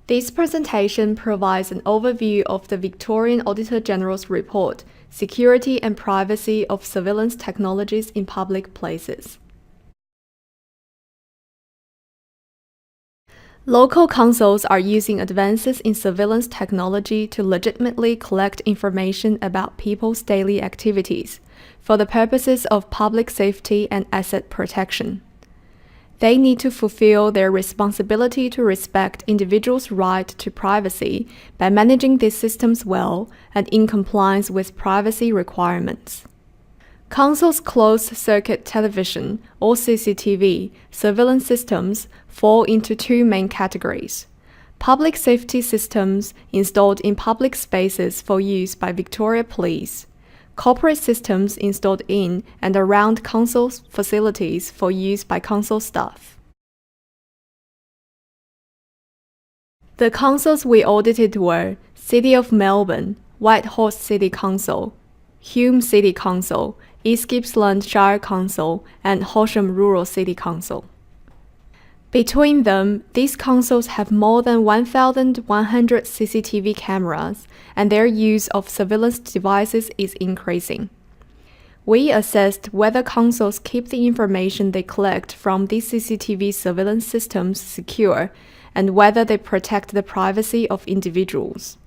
This presentation provides an overview of the Victorian Auditor-General's report, Security and Privacy of Surveillance Technologies in Public Places. Local councils are using advances in surveillance technology to legitimately collect information about people's daily activities for the purposes of public safety and asset protection. They need to fulfill their responsibility to respect individuals' right to privacy by managing these systems well and in compliance with privacy requirements. Councils' closed-circuit television, or CCTV, surveillance systems fall into two main categories: public safety systems installed in public spaces for use by Victoria Police, corporate systems installed in and around council's facilities for use by council staff. The councils we audited were City of Melbourne, Whitehorse City Council, Hume City Council, East Gippsland Shire Council, and Horsham Rural City Council. Between them, these councils have more than 1,100 CCTV cameras, and their use of surveillance devices is increasing. We assessed whether councils keep the information they collect from these CCTV surveillance systems secure and whether they protect the privacy of individuals.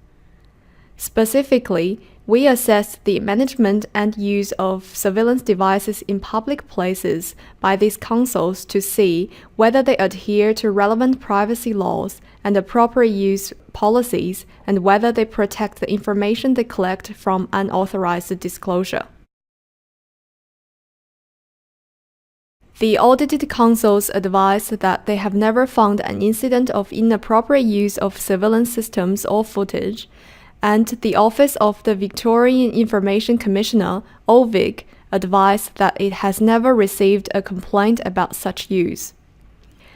Specifically, we assessed the management and use of surveillance devices in public places by these councils to see whether they adhere to relevant privacy laws and appropriate use policies and whether they protect the information they collect from unauthorized disclosure. The audited councils advised that they have never found an incident of inappropriate use of surveillance systems or footage, and the Office of the Victorian Information Commissioner, OVIC, advised that it has never received a complaint about such use.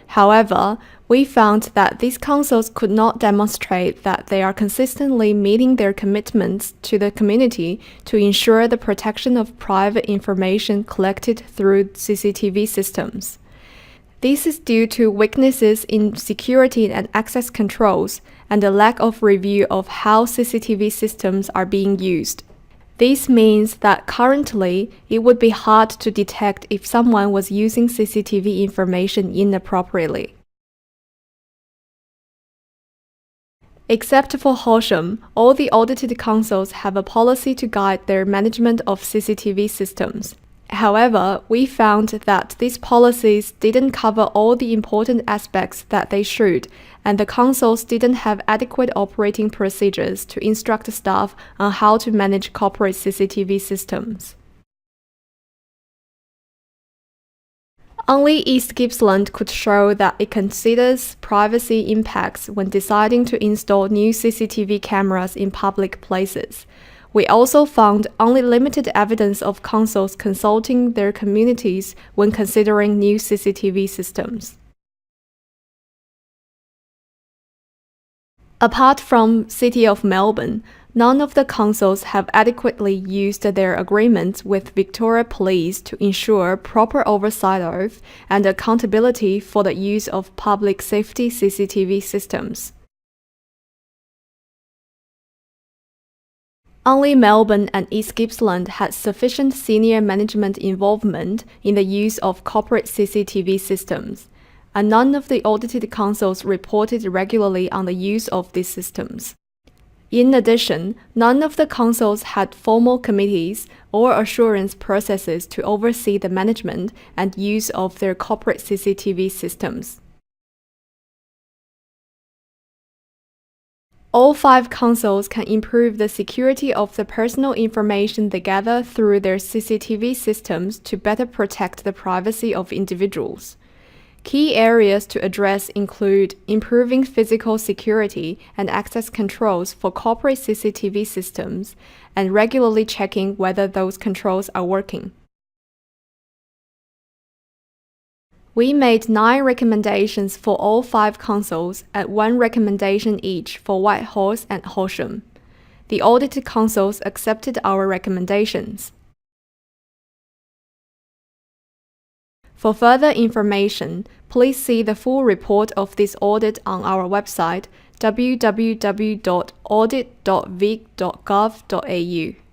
However, we found that these councils could not demonstrate that they are consistently meeting their commitments to the community to ensure the protection of private information collected through CCTV systems. This is due to weaknesses in security and access controls and a lack of review of how CCTV systems are being used. This means that currently it would be hard to detect if someone was using CCTV information inappropriately. Except for Horsham, all the audited councils have a policy to guide their management of CCTV systems. However, we found that these policies didn't cover all the important aspects that they should, and the councils didn't have adequate operating procedures to instruct staff on how to manage corporate CCTV systems. Only East Gippsland could show that it considers privacy impacts when deciding to install new CCTV cameras in public places. We also found only limited evidence of councils consulting their communities when considering new CCTV systems. Apart from City of Melbourne, none of the councils have adequately used their agreements with Victoria Police to ensure proper oversight of and accountability for the use of public safety CCTV systems. Only Melbourne and East Gippsland had sufficient senior management involvement in the use of corporate CCTV systems, and none of the audited councils reported regularly on the use of these systems. In addition, none of the councils had formal committees or assurance processes to oversee the management and use of their corporate CCTV systems. All 5 councils can improve the security of the personal information they gather through their CCTV systems to better protect the privacy of individuals. Key areas to address include improving physical security and access controls for corporate CCTV systems and regularly checking whether those controls are working. We made 9 recommendations for all 5 councils and 1 recommendation each for Whitehorse and Horsham. The audited councils accepted our recommendations. For further information, please see the full report of this audit on our website, www.audit.vic.gov.au.